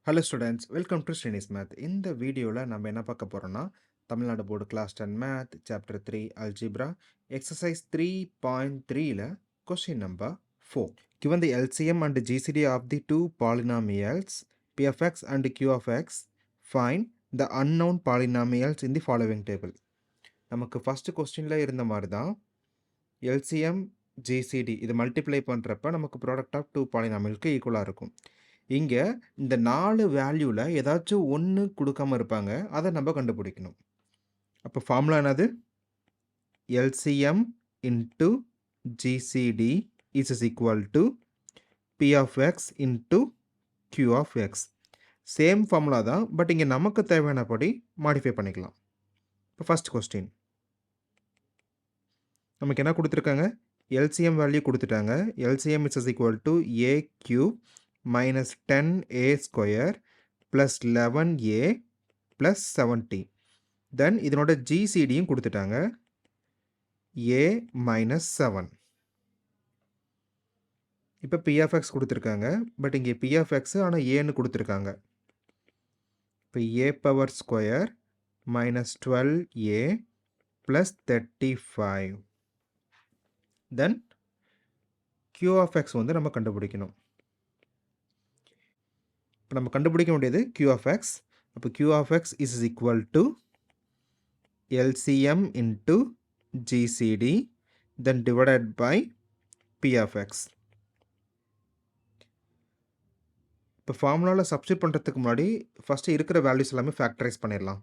Hello students, welcome to Srini's math. இந்த வீடியோவில் நம்ம என்ன பார்க்க போகிறோம்னா, Tamil Nadu board class 10 math chapter 3 algebra exercise 3.3ல question number 4. Given the LCM and GCD of the two polynomials p of x and q of x, find the unknown polynomials in the following table. நமக்கு first கொஸ்டினில் இருந்த மாதிரி தான் LCM GCD இது multiply பண்ணுறப்ப நமக்கு product of two பாலினாமியலுக்கு ஈக்குவலாக இருக்கும். இங்கே இந்த 4 வேல்யூவில் ஏதாச்சும் ஒன்று கொடுக்காம இருப்பாங்க, அதை நம்ம கண்டுபிடிக்கணும். அப்போ ஃபார்முலா என்னது? LCM into GCD is equal to P of X into Q of X. Same formula தான், பட் இங்கே நமக்கு தேவையானபடி மாடிஃபை பண்ணிக்கலாம். இப்போ ஃபர்ஸ்ட் கொஸ்டின் நமக்கு என்ன கொடுத்துருக்காங்க? LCM வேல்யூ கொடுத்துட்டாங்க. LCM is equal to A cube minus 10a square plus 11a plus 70. Then இதனோட GCDயும் கொடுத்துட்டாங்க a minus 7. இப்போ p of x கொடுத்துருக்காங்க, பட் இங்கே p of x ஆனால் aன்னு கொடுத்துருக்காங்க. இப்போ a power square minus 12a plus 35. Then q of x வந்து நம்ம கண்டுபிடிக்கணும். இப்போ நம்ம கண்டுபிடிக்க வேண்டியது q of x. அப்போ q of x is equal to LCM into GCD then divided by p of x. இப்போ ஃபார்முலாவில் சப்ஸ்டியூட் பண்ணுறதுக்கு முன்னாடி ஃபஸ்ட்டு இருக்கிற வேல்யூஸ் எல்லாமே ஃபேக்டரைஸ் பண்ணிடலாம்.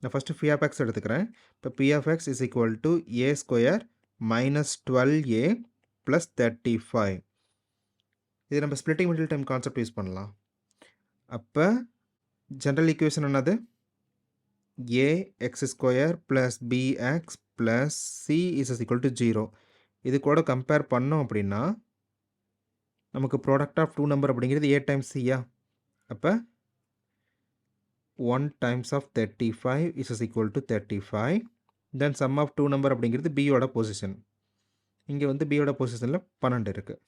நான் ஃபஸ்ட்டு p of x எடுத்துக்கிறேன். இப்போ p of x is equal to a square minus 12a plus 35. இது நம்ம splitting middle time concept use பண்ணலாம். அப்போ ஜென்ரல் ஈக்குவேஷன் என்னது? a x ஸ்கொயர் plus bx plus c is equal to 0. இது கூட கம்பேர் பண்ணோம் அப்படின்னா நமக்கு ப்ராடக்ட் ஆஃப் டூ நம்பர் அப்படிங்கிறது a டைம்ஸ் c-யா? அப்போ 1 times of 35 is equal to 35. Then sum of two number அப்படிங்கிறது b-யோட பொசிஷன். இங்கே வந்து b-யோட பொசிஷனில் 12 இருக்குது.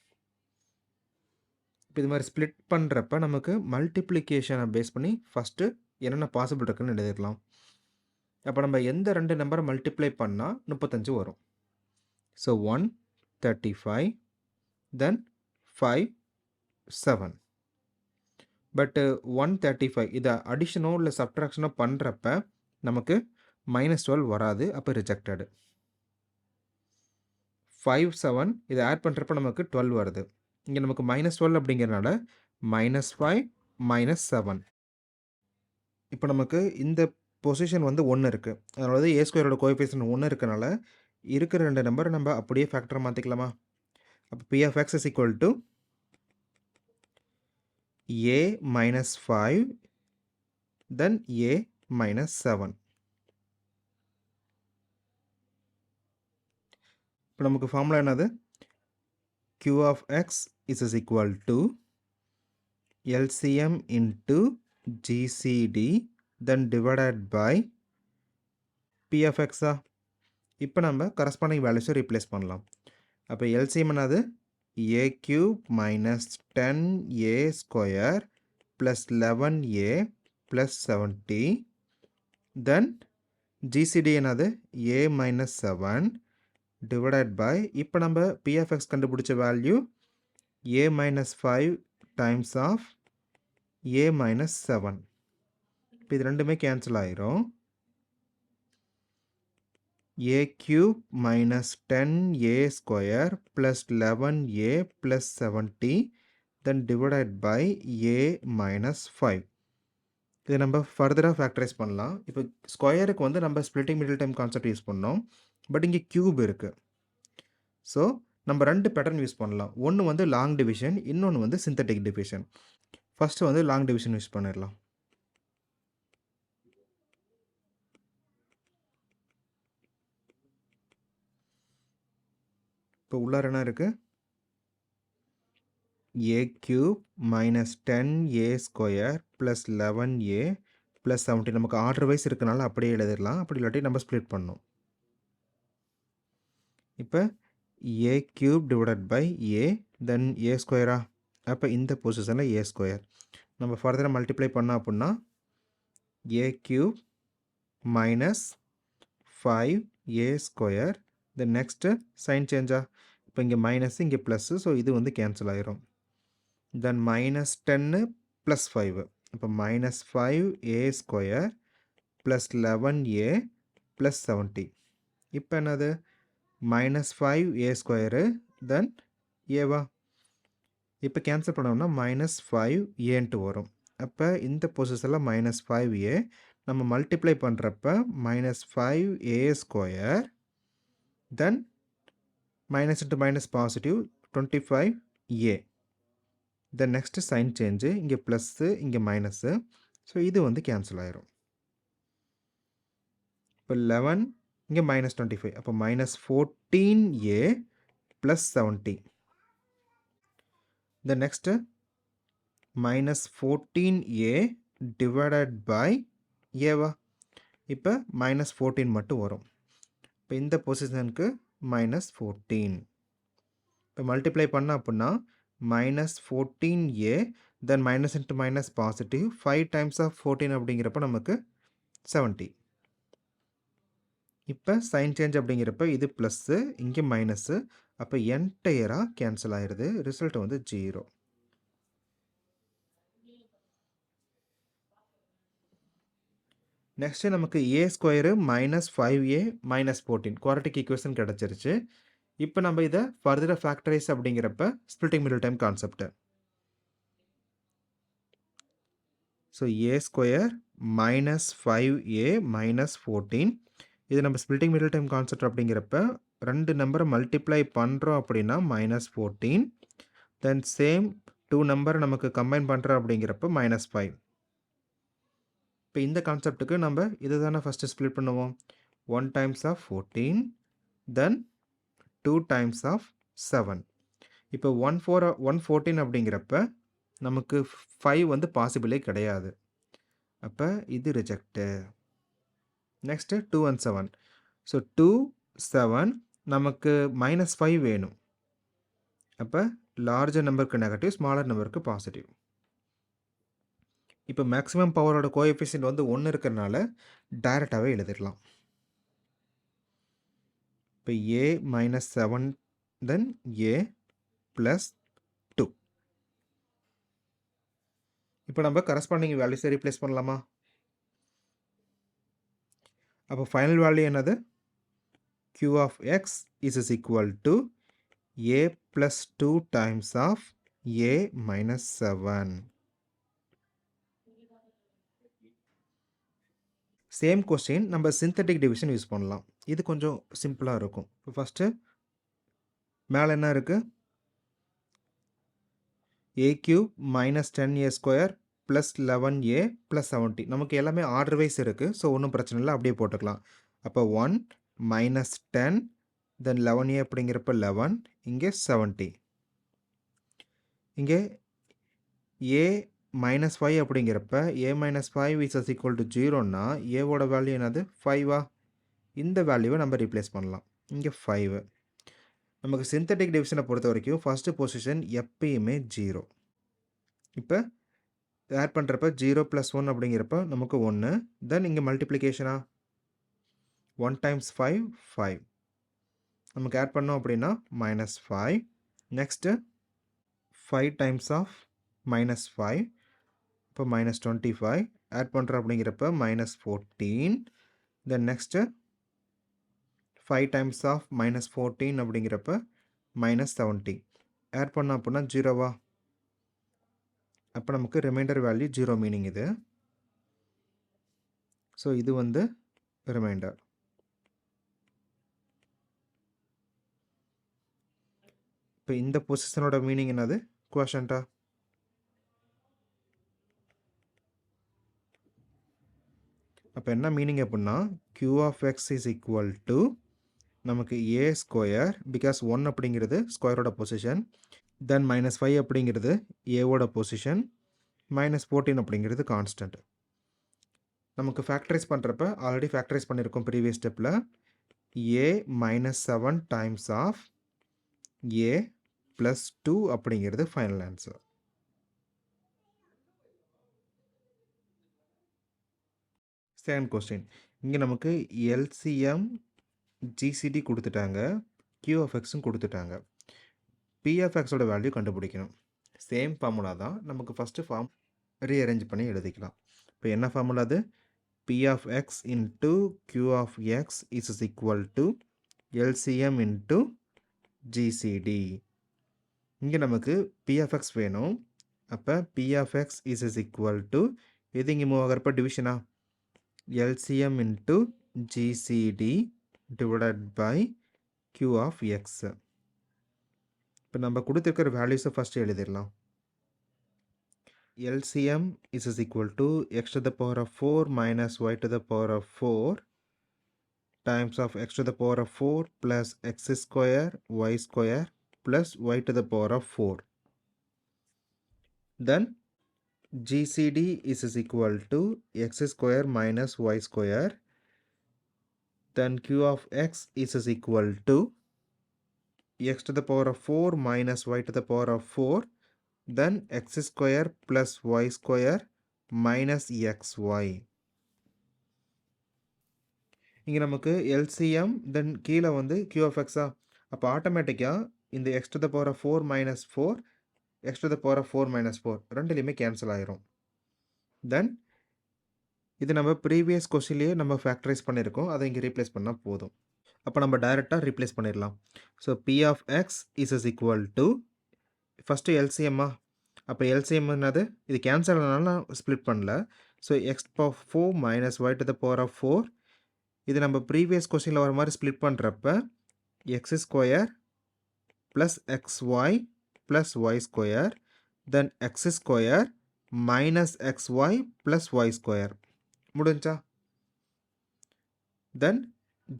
இப்போ இது மாதிரி ஸ்ப்ளிட் பண்ணுறப்ப நமக்கு மல்டிப்ளிகேஷனை பேஸ் பண்ணி ஃபஸ்ட்டு என்னென்ன பாசிபிள் இருக்குன்னு எழுதிடலாம். அப்போ நம்ம எந்த ரெண்டு நம்பரை மல்டிப்ளை பண்ணால் 35 வரும். ஸோ 1 35 தென் 5 7. பட்டு 135 இதை அடிஷனோ இல்லை சப்ட்ராக்ஷனோ பண்ணுறப்ப நமக்கு -12 வராது, அப்போ ரிஜெக்டடு. 5 7 இதை ஆட் பண்ணுறப்ப நமக்கு 12 வருது. இங்கே நமக்கு -12 அப்படிங்கிறனால -5 -7. இப்போ நமக்கு இந்த பொசிஷன் வந்து 1 இருக்குது. அதனால ஏ ஸ்கொயரோட கோஎஃபிஷியன்ட் 1 இருக்கனால இருக்கிற ரெண்டு நம்பரை நம்ம அப்படியே ஃபேக்டரை மாற்றிக்கலாமா? அப்போ p of x is equal to a minus 5 then a minus 7. இப்போ நமக்கு ஃபார்முலா என்னது? q of x is equal to LCM into GCD then divided by p of x. இப்போ நம்ம கரஸ்பாண்டிங் வேல்யூஸை ரீப்ளேஸ் பண்ணலாம். அப்போ LCM என்னது? a cube minus 10a square plus 11a plus 70. then GCD என்னது? a minus 7 divided by இப்போ நம்ம p of x கண்டுபிடிச்ச value a minus 5 times of a minus 7. இப்போ இது ரெண்டுமே கேன்சல் ஆயிரும். a cube minus 10a square plus 11a plus 70 then divided by a minus 5. இதை நம்ம ஃபர்தராக ஃபேக்டரைஸ் பண்ணலாம். இப்போ ஸ்கொயருக்கு வந்து நம்ம splitting middle time concept use பண்ணோம், பட் இங்கே கியூப் இருக்குது. ஸோ நம்ம ரெண்டு பேட்டர்ன் யூஸ் பண்ணலாம். ஒன்று வந்து லாங் டிவிஷன், இன்னொன்று வந்து சிந்தட்டிக் டிவிஷன். ஃபஸ்ட்டு வந்து லாங் டிவிஷன் யூஸ் பண்ணிடலாம். இப்போ உள்ளார என்ன இருக்குது? a cube minus 10a square plus 11a plus 70. நமக்கு ஆர்டர் வைஸ் இருக்கனால அப்படியே எழுதிடலாம், அப்படி இல்லாட்டி நம்ம ஸ்ப்ளிட் பண்ணணும். இப்போ a cube divided by a then a square. அப்போ இந்த பொசிஷனில் a square. நம்ம ஃபர்தராக மல்டிப்ளை பண்ணோம் அப்படின்னா a cube minus 5a square. Then next sign சேஞ்சா, இப்போ இங்கே மைனஸ் இங்கே ப்ளஸ்ஸு, ஸோ இது வந்து கேன்சல் ஆயிரும். தென் மைனஸ் 10 ப்ளஸ் 5, இப்போ minus 5a square plus 11a plus 70. இப்போ என்னது மைனஸ் 5a ஸ்கொயரு தென் ஏவா, இப்போ கேன்சல் பண்ணோம்னா மைனஸ் 5aன்ட்டு வரும். அப்போ இந்த பொசிஷனில் மைனஸ் 5a நம்ம மல்டிப்ளை பண்ணுறப்ப minus 5a square then minus into minus positive 25a. Then next sign change, இங்கே ப்ளஸ்ஸு இங்கே மைனஸு, ஸோ இது வந்து கேன்சல் ஆயிரும். இப்போ 11 இங்கே மைனஸ் 25, அப்போ minus 14a plus 70. The next minus 14a divided by ஏவா, இப்போ மைனஸ் 14 மட்டும் வரும். இப்போ இந்த பொசிஷனுக்கு மைனஸ் 14 இப்போ மல்டிப்ளை பண்ண அப்படின்னா minus 14a then minus into minus positive 5 times of 14 அப்படிங்கிறப்ப நமக்கு 70. இப்போ சைன் சேஞ்ச் அப்படிங்கிறப்ப இது ப்ளஸ்ஸு இங்கே மைனஸ்ஸு, அப்போ என்டையராக கேன்சல் ஆயிடுது. ரிசல்ட் வந்து 0. நெக்ஸ்ட்டு நமக்கு a square minus 5a minus 14 quadratic equation கிடச்சிருச்சு. இப்போ நம்ம இதை ஃபர்தராக ஃபேக்டரைஸ் அப்படிங்கிறப்ப splitting middle time concept. So a square minus 5a minus 14, இது நம்ம ஸ்பிளிட்டிங் மிடில் டைம் கான்செப்ட் அப்படிங்கிறப்ப ரெண்டு நம்பரை மல்டிப்ளை பண்ணுறோம் அப்படின்னா மைனஸ் 14, தென் சேம் 2 நம்பரை நமக்கு கம்பைன் பண்ணுறோம் அப்படிங்கிறப்ப மைனஸ் 5. இப்போ இந்த கான்செப்ட்டுக்கு நம்ம இதை தானே ஃபஸ்ட்டு ஸ்ப்ளிட் பண்ணுவோம். 1 டைம்ஸ் ஆஃப் 14 தென் 2 டைம்ஸ் ஆஃப் 7. இப்போ 114 அப்படிங்கிறப்ப நமக்கு 5 வந்து பாசிபிளே கிடையாது, அப்போ இது ரிஜெக்டு. நெக்ஸ்ட்டு 2 and 7, ஸோ 2 7 நமக்கு மைனஸ் 5 வேணும், அப்போ லார்ஜர் நம்பருக்கு நெகட்டிவ், ஸ்மாலர் நம்பருக்கு பாசிட்டிவ். இப்போ மேக்ஸிமம் பவரோட கோஎஃபிஷியன்ட் வந்து 1 இருக்கிறனால டைரெக்டாகவே எழுதிடலாம். இப்போ a minus 7 then a plus 2. இப்போ நம்ம கரஸ்பாண்டிங் வேல்யூஸை ரீப்ளேஸ் பண்ணலாமா? அப்போ ஃபைனல் வேல்யூ என்னது, q of x is equal to a plus 2 times of a minus 7. Same question நம்ம சிந்தட்டிக் டிவிஷன் யூஸ் பண்ணலாம். இது கொஞ்சம் சிம்பிளாக இருக்கும். இப்போ ஃபஸ்ட்டு மேலே என்ன இருக்குது, a cube minus 10a square plus 11a plus 70. நமக்கு எல்லாமே ஆர்டர் வைஸ் இருக்குது, ஸோ ஒன்றும் பிரச்சனை இல்லை, அப்படியே போட்டுக்கலாம். அப்போ 1 மைனஸ் 10 தென் 11a அப்படிங்கிறப்ப 11, இங்கே 70. இங்கே a மைனஸ் 5 அப்படிங்கிறப்ப a minus 5 is equal to 0ன்னா ஏவோட வேல்யூ என்னது 5வா, இந்த வேல்யூவை நம்ம ரீப்ளேஸ் பண்ணலாம். இங்கே 5. நமக்கு சிந்தட்டிக் டிவிஷனை பொறுத்த வரைக்கும் ஃபஸ்ட்டு பொசிஷன் எப்பயுமே 0. இப்போ ஆட் பண்ணுறப்ப 0 + 1 அப்படிங்கிறப்ப நமக்கு 1, தென் இங்கே மல்டிப்ளிகேஷனா 1 டைம்ஸ் 5 5, நமக்கு ஆட் பண்ணோம் அப்படின்னா minus 5. Next 5 times of minus 5, இப்போ மைனஸ் 25 ஆட் பண்ணுறோம் அப்படிங்கிறப்ப minus 14. Then next 5 times of minus 14 அப்படிங்கிறப்ப மைனஸ் 70 ஆட் பண்ணோம் அப்படின்னா 0வா, அப்போ நமக்கு ரிமைண்டர் வேல்யூ 0 மீனிங் இது. ஸோ இது வந்து ரிமைண்டர். இப்போ இந்த பொசிஷனோட மீனிங் என்னது, குவஷன்ட்டா. அப்போ என்ன மீனிங் அப்படின்னா q of x is equal to நமக்கு a ஸ்கொயர், பிகாஸ் 1 அப்படிங்கிறது ஸ்கொயரோட பொசிஷன், தென் மைனஸ் 5 அப்படிங்கிறது ஏவோட பொசிஷன், மைனஸ் 14 அப்படிங்கிறது கான்ஸ்டன்ட். நமக்கு ஃபேக்டரைஸ் பண்ணுறப்ப ஆல்ரெடி ஃபேக்டரைஸ் பண்ணியிருக்கோம் ப்ரீவியஸ் ஸ்டெப்பில். a minus 7 times of a plus 2 அப்படிங்கிறது ஃபைனல் ஆன்சர். Second question. இங்கே நமக்கு எல்சிஎம் ஜிசிடி கொடுத்துட்டாங்க, கியூஎஃப்எக்ஸும் கொடுத்துட்டாங்க. பிஎஃப்எக்ஸோட வேல்யூ கண்டுபிடிக்கணும். சேம் ஃபார்முலா தான், நமக்கு ஃபஸ்ட்டு ஃபார்ம் ரீஅரேஞ்ச் பண்ணி எழுதிக்கலாம். இப்போ என்ன ஃபார்முலா அது? P of x into Q of x is equal to LCM into GCD. இங்கே நமக்கு P of x வேணும். அப்போ P of x is equal to, இது இங்கே move ஆகிறப்ப டிவிஷனா, LCM into GCD divided by Q of x. இப்போ நம்ம கொடுத்துருக்கிற வேல்யூஸை ஃபஸ்ட்டு எழுதிடலாம். LCM is equal to x to the power of 4 minus y to the power of 4 times of x to the power of 4 plus x square y square plus y to the power of 4. Then GCD is equal to x square minus y square. Then Q of x is equal to x to the power of 4 minus y to the power of 4. Then x square plus y square minus xy. இங்கே நமக்கு LCM தென் கீழே வந்து Q of x. அப்போ ஆட்டோமேட்டிக்காக இந்த x to the power of 4 minus 4 x to the power of 4 minus 4 ரெண்டுலேயுமே cancel ஆயிரும். தென் இது நம்ம ப்ரீவியஸ் கொஸ்டின்லேயே நம்ம ஃபேக்டரைஸ் பண்ணியிருக்கோம், அதை இங்கே ரீப்ளேஸ் பண்ணால் போதும். அப்போ நம்ம டைரெக்டாக ரீப்ளேஸ் பண்ணிடலாம். So P of x is equal to, first எல்சிஎம்மா, அப்போ எல்சிஎம் என்னது, இது கேன்சல் ஆனாலும் நான் ஸ்ப்ளிட் பண்ணல. So x power 4 minus y to the power of 4, இது நம்ம ப்ரீவியஸ் கொஸ்டினில் வர மாதிரி ஸ்ப்ளிட் பண்ணுறப்ப x square plus x y plus y square, then x square minus x y plus y square முடிஞ்சா. Then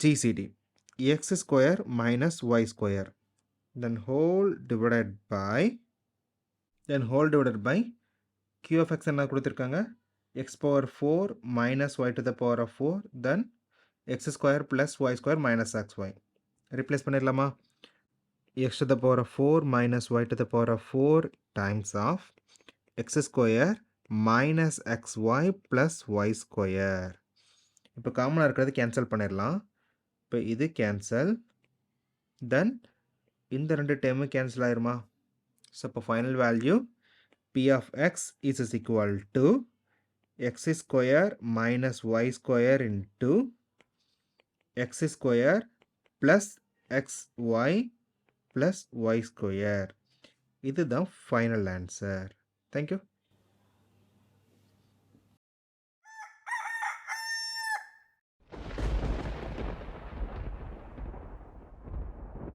GCD x square minus y square, then whole divided by q of x என்ன கொடுத்துருக்காங்க, x power 4 minus y to the power of 4, then x square plus y square minus xy. replace பண்ணிடலாமா? x to the power of 4 minus y to the power of 4 times of x square minus xy plus y square. இப்போ காமனாக இருக்கிறது cancel பண்ணிடலாம். இப்போ இது cancel, தென் இந்த ரெண்டு term cancel ஆயிருமா? ஸோ இப்போ final value P of x is equal to x square minus y square into x square plus xy plus y square. இதுதான் ஃபைனல் ஆன்சர். தேங்க்யூ.